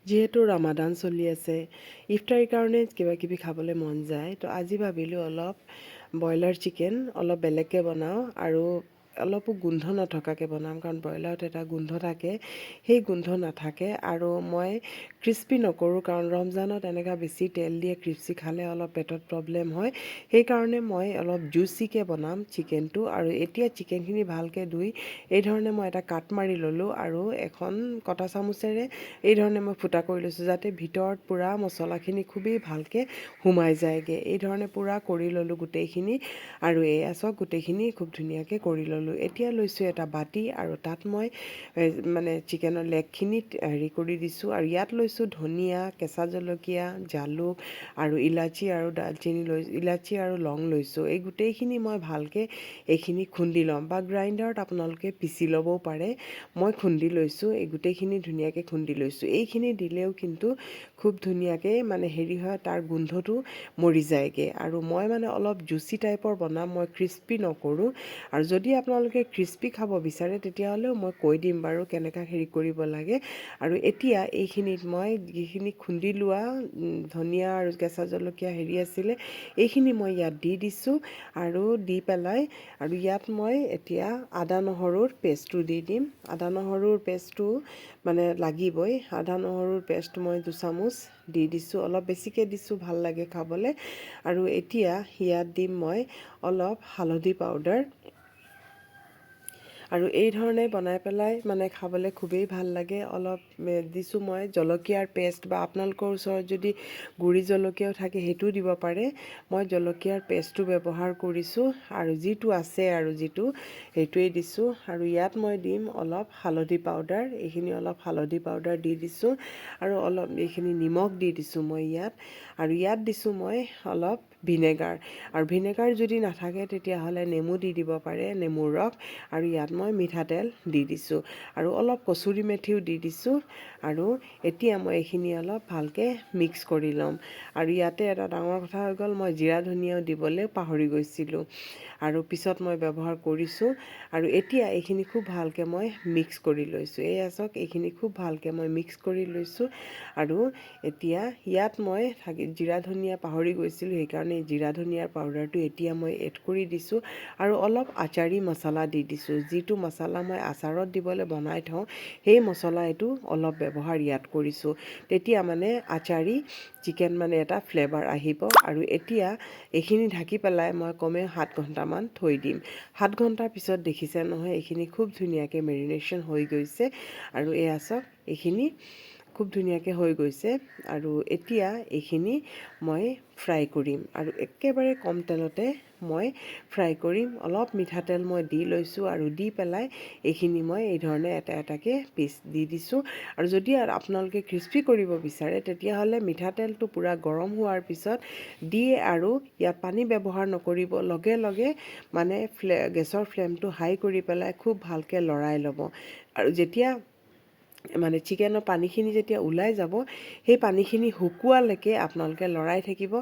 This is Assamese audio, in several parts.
যিহেতু ৰামাদান চলি আছে, ইফতাৰীৰ কাৰণে কিবা কিবি খাবলৈ মন যায়, তো আজি ভাবিলোঁ অলপ ব্ৰইলাৰ চিকেন অলপ বেলেগকৈ বনাওঁ আৰু অলপো গোন্ধ নথকাকৈ বনাম, কাৰণ ব্ৰইলাৰত এটা গোন্ধ থাকে, সেই গোন্ধ নাথাকে। আৰু মই ক্ৰিস্পি নকৰোঁ, কাৰণ ৰমজানত এনেকুৱা বেছি তেল দিয়ে ক্ৰিস্পি খালে অলপ পেটত প্ৰব্লেম হয়। সেইকাৰণে মই অলপ জুচিকৈ বনাম চিকেনটো। আৰু এতিয়া চিকেনখিনি ভালকৈ ধুই এইধৰণে মই এটা কাট মাৰি ল'লোঁ আৰু এখন কটা চামুচেৰে এইধৰণে মই ফুটা কৰি লৈছোঁ, যাতে ভিতৰত পূৰা মছলাখিনি খুবেই ভালকৈ সোমাই যায়গৈ। এইধৰণে পূৰা কৰি ল'লোঁ গোটেইখিনি, আৰু এয়া চাওক গোটেইখিনি খুব ধুনীয়াকৈ কৰি ল'লোঁ। এতিয়া লৈছোঁ এটা বাতি, আৰু তাত মই মানে চিকেনৰ লেগখিনিত হেৰি কৰি দিছোঁ, আৰু ইয়াত লৈছোঁ ধনিয়া, কেঁচা জলকীয়া, জালুক আৰু ইলাচি আৰু দালচেনি ইলাচি আৰু লং লৈছোঁ। এই গোটেইখিনি মই ভালকৈ এইখিনি খুন্দি ল'ম, বা গ্ৰাইণ্ডাৰত আপোনালোকে পিচি ল'বও পাৰে। মই খুন্দি লৈছোঁ, এই গোটেইখিনি ধুনীয়াকৈ খুন্দি লৈছোঁ। এইখিনি দিলেও কিন্তু খুব ধুনীয়াকৈ মানে হেৰি হয়, তাৰ গোন্ধটো মৰি যায়গৈ। আৰু মই মানে অলপ জুচি টাইপৰ বনাম, মই ক্ৰিস্পি নকৰোঁ। আৰু যদি আপোনালোকে ক্ৰিস্পি খাব বিচাৰে তেতিয়াহ'লেও মই কৈ দিম বাৰু কেনেকৈ হেৰি কৰিব লাগে। আৰু এতিয়া এইখিনিত মই যিখিনি খুন্দি লোৱা ধনিয়া আৰু কেঁচা জলকীয়া হেৰি আছিলে, এইখিনি মই ইয়াত দি দিছোঁ। আৰু দি পেলাই আৰু ইয়াত মই এতিয়া আদা নহৰুৰ পেষ্টটো দি দিম। আদা নহৰুৰ পেষ্টটো মানে লাগিবই। আদা নহৰুৰ পেষ্ট মই 2 চামুচ দি দিছোঁ, অলপ বেছিকৈ দিছোঁ, ভাল লাগে খাবলৈ। আৰু এতিয়া ইয়াত দিম মই অলপ হালধি পাউডাৰ। আৰু এই ধৰণে বনাই পেলাই মানে খাবলৈ খুবেই ভাল লাগে। অলপ দিছোঁ মই জলকীয়াৰ পেষ্ট, বা আপোনালোকৰ ওচৰত যদি গুড়ি জলকীয়াও থাকে সেইটোও দিব পাৰে। মই জলকীয়াৰ পেষ্টটো ব্যৱহাৰ কৰিছোঁ, আৰু যিটো আছে আৰু সেইটোৱেই দিছোঁ। আৰু ইয়াত মই দিম অলপ হালধি পাউডাৰ, এইখিনি অলপ হালধি পাউডাৰ দি দিছোঁ, আৰু অলপ এইখিনি নিমখ দি দিছোঁ মই ইয়াত। আৰু ইয়াত দিছোঁ মই অলপ ভিনেগাৰ, আৰু ভিনেগাৰ যদি নাথাকে তেতিয়াহ'লে নেমু দি দিব পাৰে, নেমুৰ ৰস। আৰু ইয়াত মই মিঠাতেল দি দিছোঁ, আৰু অলপ কচুৰি মেথিও দি দিছোঁ। আৰু এতিয়া মই এইখিনি অলপ ভালকৈ মিক্স কৰি ল'ম। আৰু ইয়াতে এটা ডাঙৰ কথা হৈ গ'ল, মই জিৰা ধনিয়াও দিবলৈ পাহৰি গৈছিলোঁ, আৰু পিছত মই ব্যৱহাৰ কৰিছোঁ। আৰু এতিয়া এইখিনি খুব ভালকৈ মই মিক্স কৰি লৈছোঁ। এয়া চাওক এইখিনি খুব ভালকৈ মই মিক্স কৰি লৈছোঁ। আৰু এতিয়া ইয়াত মই জিৰা ধনিয়া পাহৰি গৈছিলোঁ, সেইকাৰণে জিৰা ধনিয়াৰ পাউডাৰটো এতিয়া মই এড কৰি দিছোঁ। আৰু অলপ আচাৰী মছলা দি দিছোঁ, যিটো মছলা মই আচাৰত দিবলৈ বনাই থওঁ, সেই মছলা এইটো অলপ ব্যৱহাৰ ইয়াত কৰিছোঁ। তেতিয়া মানে আচাৰী চিকেন মানে এটা ফ্লেভাৰ আহিব। আৰু এতিয়া এইখিনি ঢাকি পেলাই মই কমেও 7 ঘণ্টামান থৈ দিম। 7 ঘণ্টাৰ পিছত দেখিছে নহয়, এইখিনি খুব ধুনীয়াকৈ মেৰিনেশ্যন হৈ গৈছে। আৰু এয়া চাওক এইখিনি খুব ধুনীয়াকৈ হৈ গৈছে। আৰু এতিয়া এইখিনি মই ফ্ৰাই কৰিম, আৰু একেবাৰে কম তেলতে মই ফ্ৰাই কৰিম। অলপ মিঠাতেল মই দি লৈছোঁ, আৰু দি পেলাই এইখিনি মই এই ধৰণে এটা এটাকৈ পিচ দি দিছোঁ। আৰু যদি আপোনালোকে ক্ৰিস্পি কৰিব বিচাৰে তেতিয়াহ'লে মিঠাতেলটো পূৰা গৰম হোৱাৰ পিছত দিয়ে, আৰু ইয়াত পানী ব্যৱহাৰ নকৰিব, লগে লগে মানে গেছৰ ফ্লেমটো হাই কৰি পেলাই খুব ভালকৈ লৰাই ল'ব। আৰু যেতিয়া মানে চিকেনৰ পানীখিনি যেতিয়া ওলাই যাব, সেই পানীখিনি শুকোৱালৈকে আপোনালোকে লৰাই থাকিব।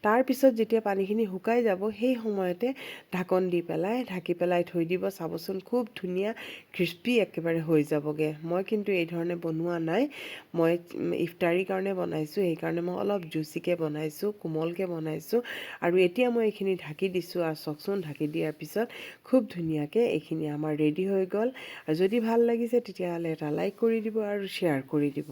তাৰপিছত যেতিয়া পানীখিনি শুকাই যাব, সেই সময়তে ঢাকন দি পেলাই ঢাকি পেলাই থৈ দিব। চাবচোন খুব ধুনীয়া ক্ৰিস্পি একেবাৰে হৈ যাবগৈ। মই কিন্তু এই ধৰণে বনোৱা নাই, মই ইফতাৰীৰ কাৰণে বনাইছোঁ, সেইকাৰণে মই অলপ জুচিকৈ বনাইছোঁ, কোমলকৈ বনাইছোঁ। আৰু এতিয়া মই এইখিনি ঢাকি দিছোঁ, আৰু চাওকচোন ঢাকি দিয়াৰ পিছত খুব ধুনীয়াকৈ এইখিনি আমাৰ ৰেডি হৈ গ'ল। আৰু যদি ভাল লাগিছে তেতিয়াহ'লে এটা লাইক কৰি দিব, আৰু শ্বেয়াৰ কৰি দিব।